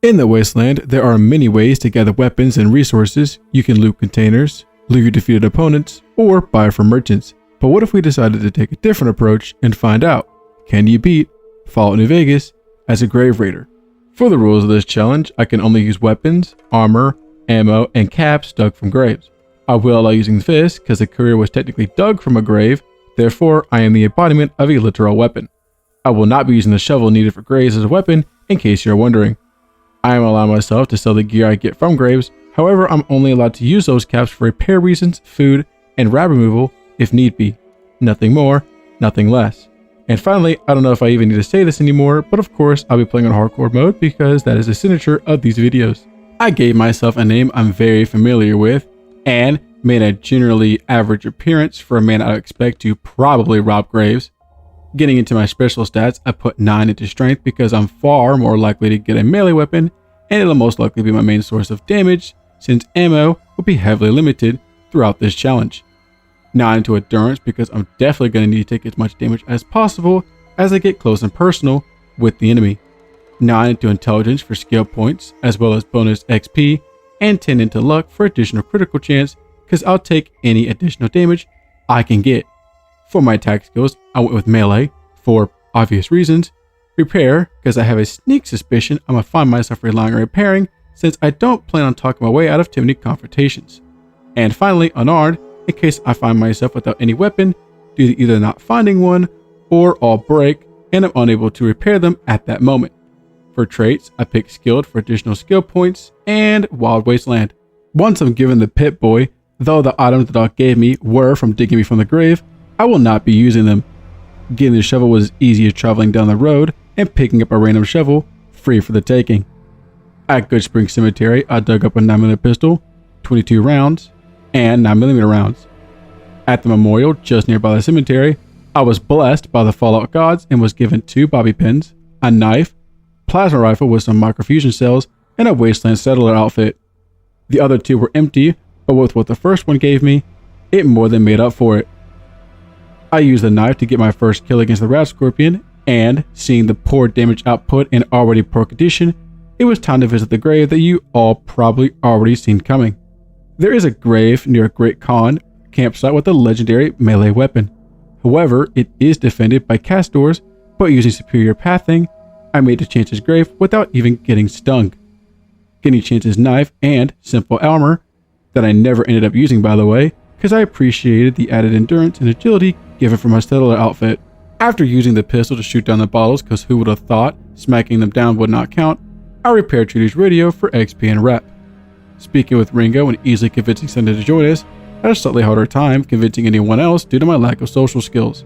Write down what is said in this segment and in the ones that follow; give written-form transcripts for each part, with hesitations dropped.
In the wasteland, there are many ways to gather weapons and resources. You can loot containers, loot your defeated opponents, or buy from merchants. But what if we decided to take a different approach and find out, can you beat Fallout New Vegas as a grave raider? For the rules of this challenge, I can only use weapons, armor, ammo, and caps dug from graves. I will allow using fists because the career was technically dug from a grave, therefore I am the embodiment of a literal weapon. I will not be using the shovel needed for graves as a weapon, in case you're wondering. I am allowing myself to sell the gear I get from graves, however I'm only allowed to use those caps for repair reasons, food, and rat removal if need be. Nothing more, nothing less. And finally, I don't know if I even need to say this anymore, but of course I'll be playing on hardcore mode because that is the signature of these videos. I gave myself a name I'm very familiar with, and made a generally average appearance for a man I would expect to probably rob graves. Getting into my special stats, I put 9 into strength because I'm far more likely to get a melee weapon, and it'll most likely be my main source of damage since ammo will be heavily limited throughout this challenge. 9 into endurance because I'm definitely going to need to take as much damage as possible as I get close and personal with the enemy. 9 into intelligence for skill points as well as bonus XP, and 10 into luck for additional critical chance because I'll take any additional damage I can get. For my attack skills, I went with melee for obvious reasons, repair because I have a sneak suspicion I'm going to find myself relying on repairing since I don't plan on talking my way out of too many confrontations, and finally unarmed in case I find myself without any weapon due to either not finding one or all break and I'm unable to repair them at that moment. For traits, I picked skilled for additional skill points and wild wasteland. Once I'm given the pit boy, though the items the dog gave me were from digging me from the grave, I will not be using them. Getting the shovel was as easy as traveling down the road and picking up a random shovel, free for the taking. At Good Spring Cemetery, I dug up a 9mm pistol, 22 rounds, and 9mm rounds. At the memorial just nearby the cemetery, I was blessed by the Fallout gods and was given 2 bobby pins, a knife, plasma rifle with some microfusion cells, and a wasteland settler outfit. The other 2 were empty, but with what the first one gave me, it more than made up for it. I used the knife to get my first kill against the rat scorpion, and seeing the poor damage output in already poor condition, it was time to visit the grave that you all probably already seen coming. There is a grave near a Great Khan campsite with a legendary melee weapon. However, it is defended by castors, but using superior pathing, I made it to Chance's grave without even getting stung. Getting Chance's knife and simple armor, that I never ended up using by the way, because I appreciated the added endurance and agility given from my settler outfit. After using the pistol to shoot down the bottles, because who would have thought smacking them down would not count, I repaired Trudy's radio for XP and rep. Speaking with Ringo and easily convincing Sunday to join us, I had a slightly harder time convincing anyone else due to my lack of social skills.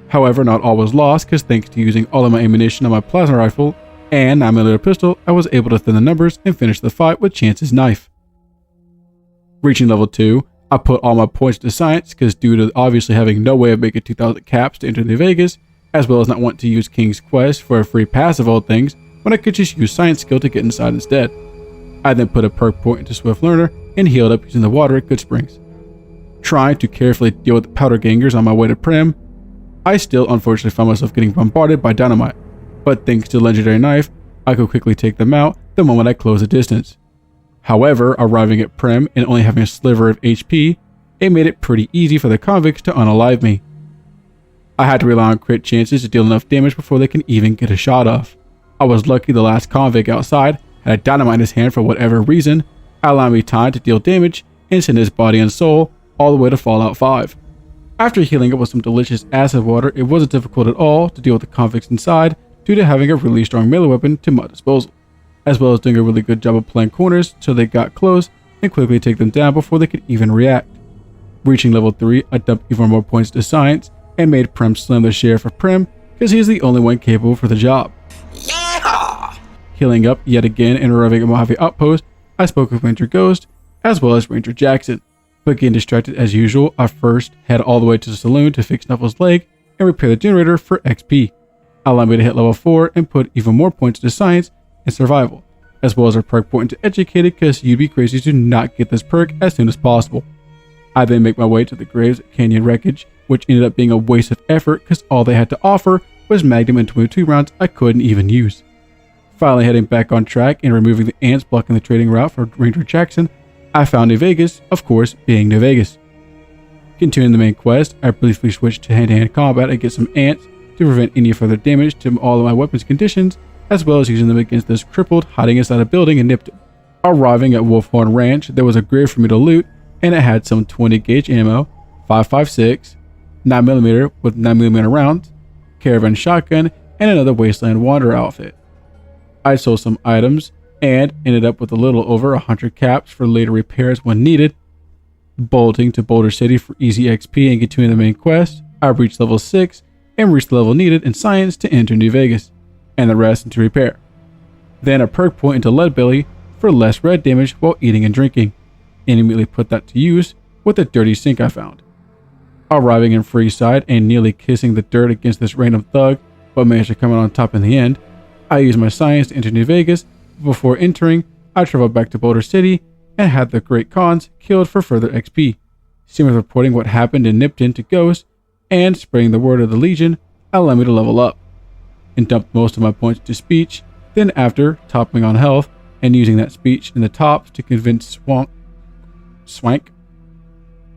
However, not all was lost because thanks to using all of my ammunition on my plasma rifle and 9mm pistol, I was able to thin the numbers and finish the fight with Chance's knife. Reaching level 2, I put all my points to science because due to obviously having no way of making 2,000 caps to enter New Vegas, as well as not want to use King's Quest for a free pass of all things when I could just use science skill to get inside instead. I then put a perk point into Swift Learner and healed up using the water at Good Springs. Trying to carefully deal with the powder gangers on my way to Primm, I still unfortunately found myself getting bombarded by dynamite, but thanks to the legendary knife, I could quickly take them out the moment I closed the distance. However, arriving at Primm and only having a sliver of HP, it made it pretty easy for the convicts to unalive me. I had to rely on crit chances to deal enough damage before they can even get a shot off. I was lucky the last convict outside had a dynamite in his hand for whatever reason, allowing me time to deal damage and send his body and soul all the way to Fallout 5. After healing up with some delicious acid water, it wasn't difficult at all to deal with the convicts inside due to having a really strong melee weapon to my disposal, as well as doing a really good job of playing corners so they got close and quickly take them down before they could even react. Reaching level 3, I dumped even more points to science and made Primm slam the sheriff of Primm because he's the only one capable for the job. Yeah! Healing up yet again and arriving at Mojave Outpost, I spoke with Ranger Ghost as well as Ranger Jackson. But getting distracted as usual, I first head all the way to the saloon to fix Snuffle's leg and repair the generator for XP, allowing me to hit level 4 and put even more points to science and survival, as well as a perk point to educated because you'd be crazy to not get this perk as soon as possible. I then make my way to the graves at Canyon Wreckage, which ended up being a waste of effort because all they had to offer was Magnum and 22 rounds I couldn't even use. Finally heading back on track and removing the ants blocking the trading route for Ranger Jackson, I found New Vegas, of course being New Vegas. Continuing the main quest, I briefly switched to hand-to-hand combat and get some ants to prevent any further damage to all of my weapons conditions, as well as using them against this crippled hiding inside a building in Nipton. Arriving at Wolfhorn Ranch, there was a grave for me to loot, and it had some 20 gauge ammo, 5.56, 9mm with 9mm rounds, caravan shotgun, and another Wasteland Wanderer outfit. I sold some items and ended up with a little over 100 caps for later repairs when needed. Bolting to Boulder City for easy XP and continuing the main quest, I reached level 6 and reached the level needed in science to enter New Vegas, and the rest into repair. Then a perk point into Leadbelly for less red damage while eating and drinking, and immediately put that to use with the dirty sink I found. Arriving in Freeside and nearly kissing the dirt against this random thug, but managed to come out on top in the end, I used my science to enter New Vegas. Before entering, I traveled back to Boulder City and had the Great Khans killed for further XP. Seamus reporting what happened in Nipton to Ghost and spreading the word of the Legion allowed me to level up, and dumped most of my points to speech. Then after topping on health and using that speech in the top to convince Swank,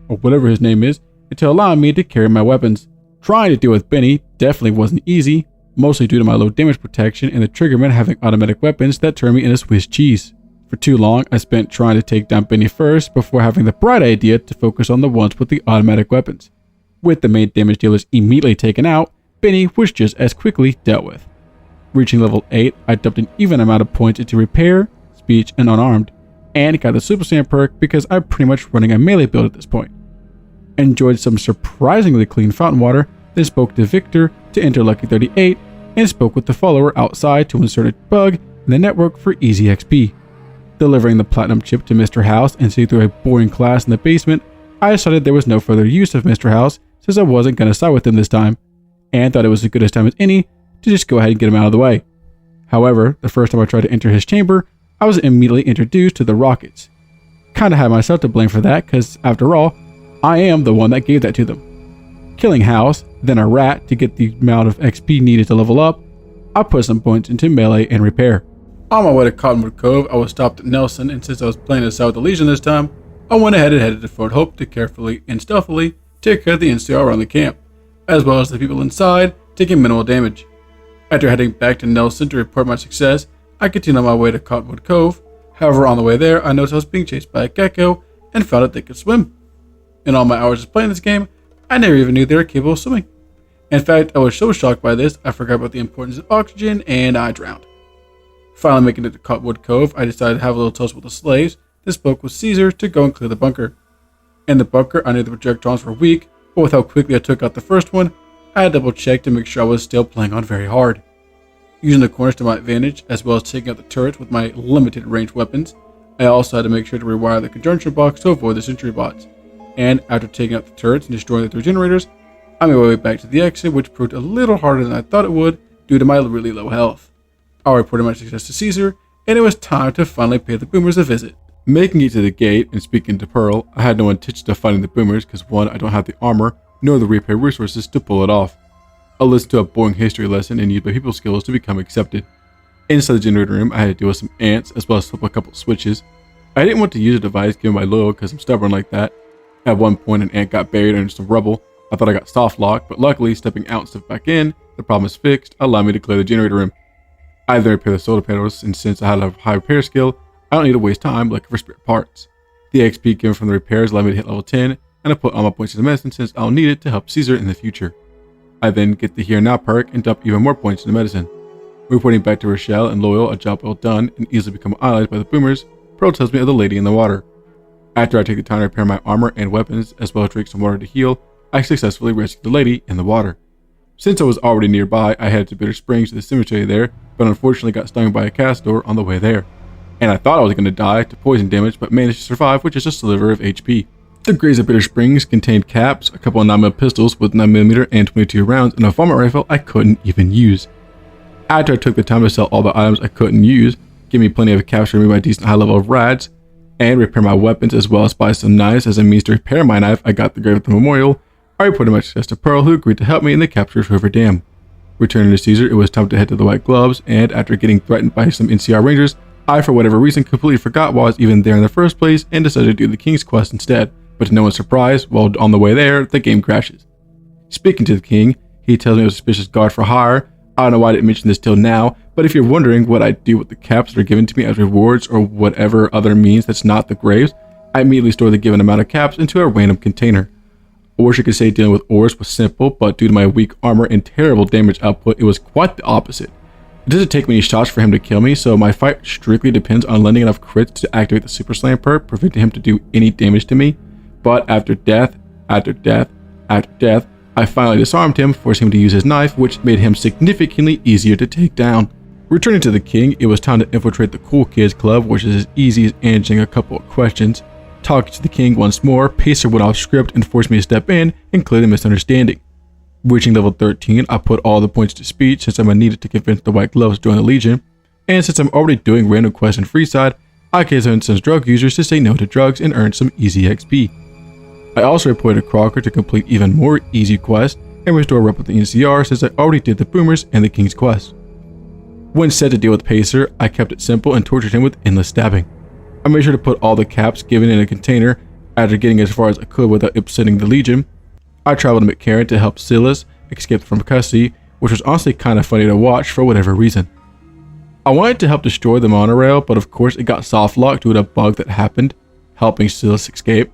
or whatever his name is, to allow me to carry my weapons. Trying to deal with Benny definitely wasn't easy, mostly due to my low damage protection and the triggerman having automatic weapons that turn me into Swiss cheese. For too long, I spent trying to take down Benny first before having the bright idea to focus on the ones with the automatic weapons. With the main damage dealers immediately taken out, Benny was just as quickly dealt with. Reaching level 8, I dumped an even amount of points into repair, speech, and unarmed, and got the Super Saiyan perk because I'm pretty much running a melee build at this point. Enjoyed some surprisingly clean fountain water, then spoke to Victor to enter Lucky 38, and spoke with the follower outside to insert a bug in the network for easy XP. Delivering the platinum chip to Mr. House and see through a boring class in the basement, I decided there was no further use of Mr. House since I wasn't going to side with him this time, and thought it was as good a time as any to just go ahead and get him out of the way. However, the first time I tried to enter his chamber, I was immediately introduced to the rockets. Kinda had myself to blame for that, cause after all, I am the one that gave that to them. Killing House, then a rat to get the amount of XP needed to level up, I put some points into melee and repair. On my way to Cottonwood Cove, I was stopped at Nelson, and since I was playing as South Legion this time, I went ahead and headed to Fort Hope to carefully and stealthily take care of the NCR around the camp, as well as the people inside taking minimal damage. After heading back to Nelson to report my success, I continued on my way to Cottonwood Cove. However, on the way there, I noticed I was being chased by a gecko and found out they could swim. In all my hours of playing this game, I never even knew they were capable of swimming. In fact, I was so shocked by this, I forgot about the importance of oxygen and I drowned. Finally making it to Cottonwood Cove, I decided to have a little toast with the slaves, then spoke with Caesar to go and clear the bunker. In the bunker, I knew the projectiles were weak, but with how quickly I took out the first one, I had double checked to make sure I was still playing on very hard. Using the corners to my advantage, as well as taking out the turrets with my limited range weapons, I also had to make sure to rewire the conjunction box to avoid the sentry bots. And after taking out the turrets and destroying the 3 generators, I made my way back to the exit, which proved a little harder than I thought it would due to my really low health. I reported my success to Caesar, and it was time to finally pay the boomers a visit. Making it to the gate and speaking to Pearl, I had no intention of fighting the boomers because 1, I don't have the armor nor the repair resources to pull it off. I listened to a boring history lesson and used my people skills to become accepted. Inside the generator room, I had to deal with some ants as well as flip a couple switches. I didn't want to use a device given by Loyal because I'm stubborn like that. At one point, an ant got buried under some rubble. I thought I got soft locked, but luckily, stepping out and stepping back in, the problem is fixed, allowing me to clear the generator room. I then repair the solar panels, and since I had a high repair skill, I don't need to waste time looking for spare parts. The XP given from the repairs allowed me to hit level 10, and I put all my points into medicine since I'll need it to help Caesar in the future. I then get the Here Now perk and dump even more points into medicine. Reporting back to Rochelle and Loyal, a job well done and easily become allied by the boomers, Pearl tells me of the lady in the water. After I take the time to repair my armor and weapons, as well as drink some water to heal, I successfully rescue the lady in the water. Since I was already nearby, I headed to Bitter Springs to the cemetery there, but unfortunately got stung by a castor on the way there. And I thought I was going to die to poison damage, but managed to survive with just a sliver of HP. The graves of Bitter Springs contained caps, a couple of 9mm pistols with 9mm and 22 rounds, and a vomit rifle I couldn't even use. After I took the time to sell all the items I couldn't use, give me plenty of caps to remove my decent high level of rads, and repair my weapons as well as buy some knives as a means to repair my knife, I got the grave of the memorial. I reported my success to Pearl, who agreed to help me in the capture of Hoover Dam. Returning to Caesar, it was time to head to the White Gloves, and after getting threatened by some NCR Rangers, I, for whatever reason, completely forgot why I was even there in the first place and decided to do the King's quest instead. But to no one's surprise, while on the way there, the game crashes. Speaking to the King, he tells me I was a suspicious guard for hire. I don't know why I didn't mention this till now, but if you're wondering what I do with the caps that are given to me as rewards or whatever other means that's not the graves, I immediately store the given amount of caps into a random container. I wish I could say dealing with ores was simple, but due to my weak armor and terrible damage output, it was quite the opposite. It doesn't take many shots for him to kill me, so my fight strictly depends on landing enough crits to activate the Super Slam perk, preventing him to do any damage to me. But after death, after death, after death, I finally disarmed him, forcing him to use his knife, which made him significantly easier to take down. Returning to the King, it was time to infiltrate the Cool Kids Club, which is as easy as answering a couple of questions. Talking to the King once more, Pacer went off script and forced me to step in and clear the misunderstanding. Reaching level 13, I put all the points to speech since I'm needed to convince the White Gloves to join the Legion, and since I'm already doing random quests in Freeside, I can convince some drug users to say no to drugs and earn some easy XP. I also reported Crocker to complete even more easy quests and restore rep with the NCR since I already did the Boomers and the King's quest. When set to deal with Pacer, I kept it simple and tortured him with endless stabbing. I made sure to put all the caps given in a container. After getting as far as I could without upsetting the Legion, I traveled to McCarran to help Silas escape from custody, which was honestly kind of funny to watch for whatever reason. I wanted to help destroy the monorail, but of course it got soft locked due to a bug that happened, helping Silas escape.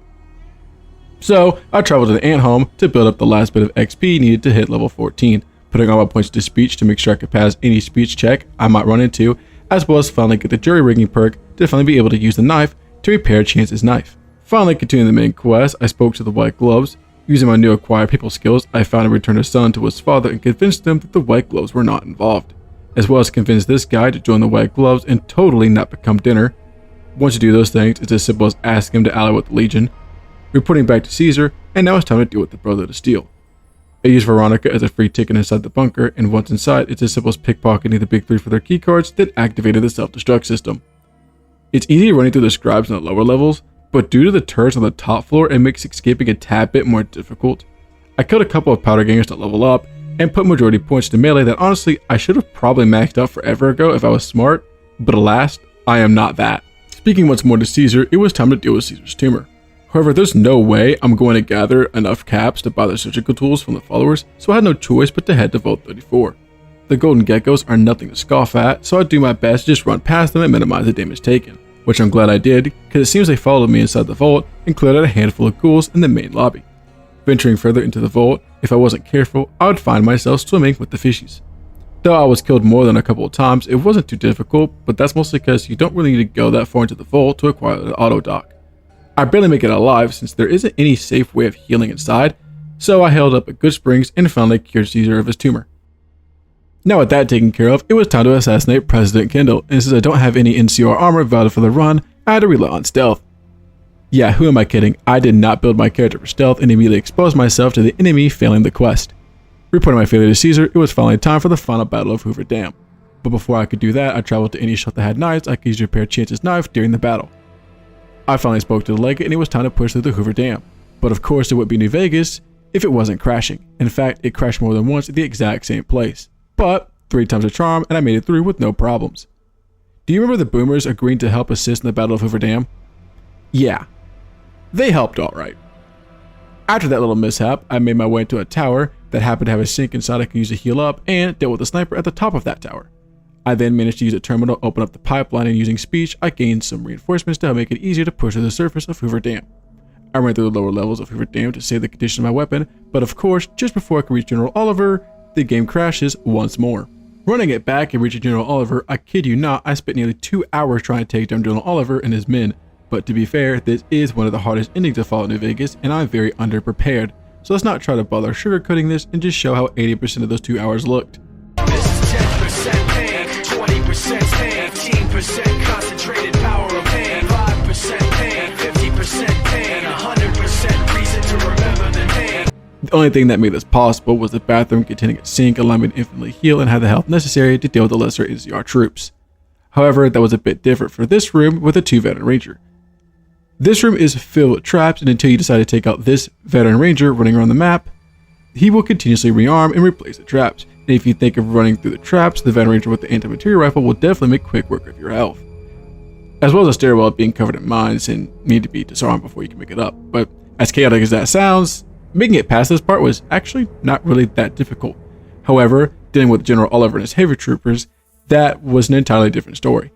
So I traveled to the ant home to build up the last bit of XP needed to hit level 14, putting all my points to speech to make sure I could pass any speech check I might run into, as well as finally get the jury rigging perk to finally be able to use the knife to repair Chance's knife. Finally continuing the main quest, I spoke to the White Gloves. Using my new acquired people skills, I found and returned his son to his father and convinced them that the White Gloves were not involved, as well as convinced this guy to join the White Gloves and totally not become dinner. Once you do those things, it's as simple as asking him to ally with the Legion, reporting back to Caesar, and now it's time to deal with the Brotherhood of Steel. I used Veronica as a free ticket inside the bunker, and once inside, it's as simple as pickpocketing the big three for their keycards that activated the self-destruct system. It's easy running through the scribes in the lower levels, but due to the turrets on the top floor, it makes escaping a tad bit more difficult. I killed a couple of powder gangers to level up, and put majority points to melee that honestly I should have probably maxed out forever ago if I was smart, but alas, I am not that. Speaking once more to Caesar, it was time to deal with Caesar's tumor. However, there's no way I'm going to gather enough caps to buy the surgical tools from the followers, so I had no choice but to head to Vault 34. The golden geckos are nothing to scoff at, so I do my best to just run past them and minimize the damage taken, which I'm glad I did, because it seems they followed me inside the vault and cleared out a handful of ghouls in the main lobby. Venturing further into the vault, if I wasn't careful, I would find myself swimming with the fishies. Though I was killed more than a couple of times, it wasn't too difficult, but that's mostly because you don't really need to go that far into the vault to acquire the auto dock. I barely make it alive since there isn't any safe way of healing inside, so I held up at Good Springs and finally cured Caesar of his tumor. Now with that taken care of, it was time to assassinate President Kendall, and since I don't have any NCR armor valid for the run, I had to rely on stealth. Yeah, who am I kidding? I did not build my character for stealth and immediately exposed myself to the enemy failing the quest. Reporting my failure to Caesar, it was finally time for the final battle of Hoover Dam. But before I could do that, I traveled to any shop that had knives I could use to repair Chance's knife during the battle. I finally spoke to the legate and it was time to push through the Hoover Dam. But of course it would be New Vegas if it wasn't crashing. In fact, it crashed more than once at the exact same place. But 3 times a charm and I made it through with no problems. Do you remember the Boomers agreeing to help assist in the Battle of Hoover Dam? Yeah, they helped alright. After that little mishap, I made my way into a tower that happened to have a sink inside I could use to heal up and dealt with a sniper at the top of that tower. I then managed to use a terminal to open up the pipeline and using speech, I gained some reinforcements to help make it easier to push to the surface of Hoover Dam. I ran through the lower levels of Hoover Dam to save the condition of my weapon, but of course, just before I could reach General Oliver, the game crashes once more. Running it back and reaching General Oliver, I kid you not, I spent nearly 2 hours trying to take down General Oliver and his men. But to be fair, this is one of the hardest endings to follow in New Vegas, and I'm very underprepared. So let's not try to bother sugarcoating this and just show how 80% of those 2 hours looked. This is 10% pain, 20% pain, 15% concentrated power of pain, 5% pain, 50% pain, 100% reason to remember the pain. The only thing that made this possible was the bathroom containing a sink allowing me to infinitely heal and have the health necessary to deal with the lesser NCR troops. However, that was a bit different for this room with a 2 veteran ranger. This room is filled with traps, and until you decide to take out this veteran ranger running around the map, he will continuously rearm and replace the traps, and if you think of running through the traps, the Veteran Ranger with the anti-material rifle will definitely make quick work of your health. As well as a stairwell being covered in mines and need to be disarmed before you can make it up. But as chaotic as that sounds, making it past this part was actually not really that difficult. However, dealing with General Oliver and his heavy troopers, that was an entirely different story.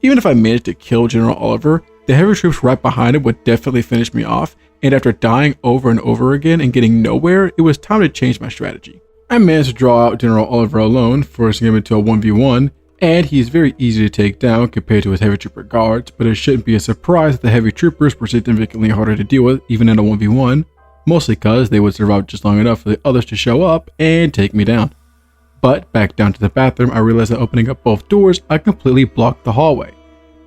Even if I managed to kill General Oliver, the heavy troops right behind him would definitely finish me off, and after dying over and over again and getting nowhere, it was time to change my strategy. I managed to draw out General Oliver alone, forcing him into a 1v1, and he is very easy to take down compared to his heavy trooper guards, but it shouldn't be a surprise that the heavy troopers were significantly harder to deal with even in a 1v1, mostly because they would survive just long enough for the others to show up and take me down. But back down to the bathroom, I realized that opening up both doors, I completely blocked the hallway.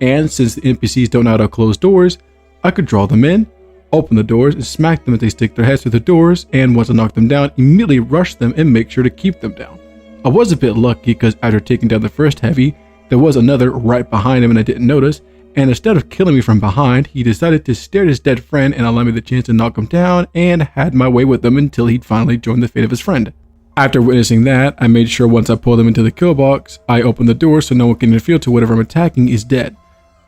And since the NPCs don't know how to close doors, I could draw them in, open the doors, and smack them as they stick their heads through the doors, and once I knock them down, immediately rush them and make sure to keep them down. I was a bit lucky because after taking down the first heavy, there was another right behind him and I didn't notice, and instead of killing me from behind, he decided to stare at his dead friend and allow me the chance to knock him down, and had my way with him until he'd finally joined the fate of his friend. After witnessing that, I made sure once I pulled him into the kill box, I opened the door so no one can interfere to whatever I'm attacking is dead.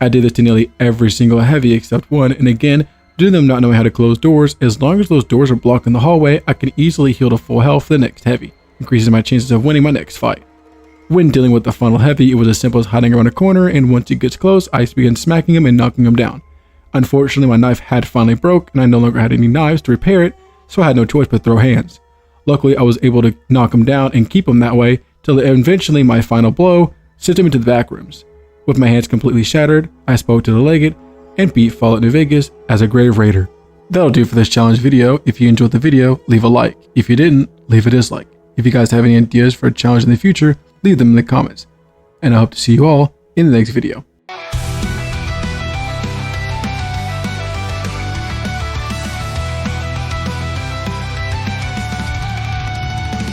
I did this to nearly every single heavy except one, and again, due to them not knowing how to close doors, as long as those doors are blocked in the hallway, I can easily heal to full health for the next heavy, increasing my chances of winning my next fight. When dealing with the final heavy, it was as simple as hiding around a corner, and once he gets close, I began smacking him and knocking him down. Unfortunately, my knife had finally broke, and I no longer had any knives to repair it, so I had no choice but throw hands. Luckily, I was able to knock him down and keep him that way, till eventually my final blow sent him into the back rooms. With my hands completely shattered, I spoke to the legate, and beat Fallout New Vegas as a grave raider. That'll do for this challenge video. If you enjoyed the video, leave a like. If you didn't, leave a dislike. If you guys have any ideas for a challenge in the future, leave them in the comments. And I hope to see you all in the next video.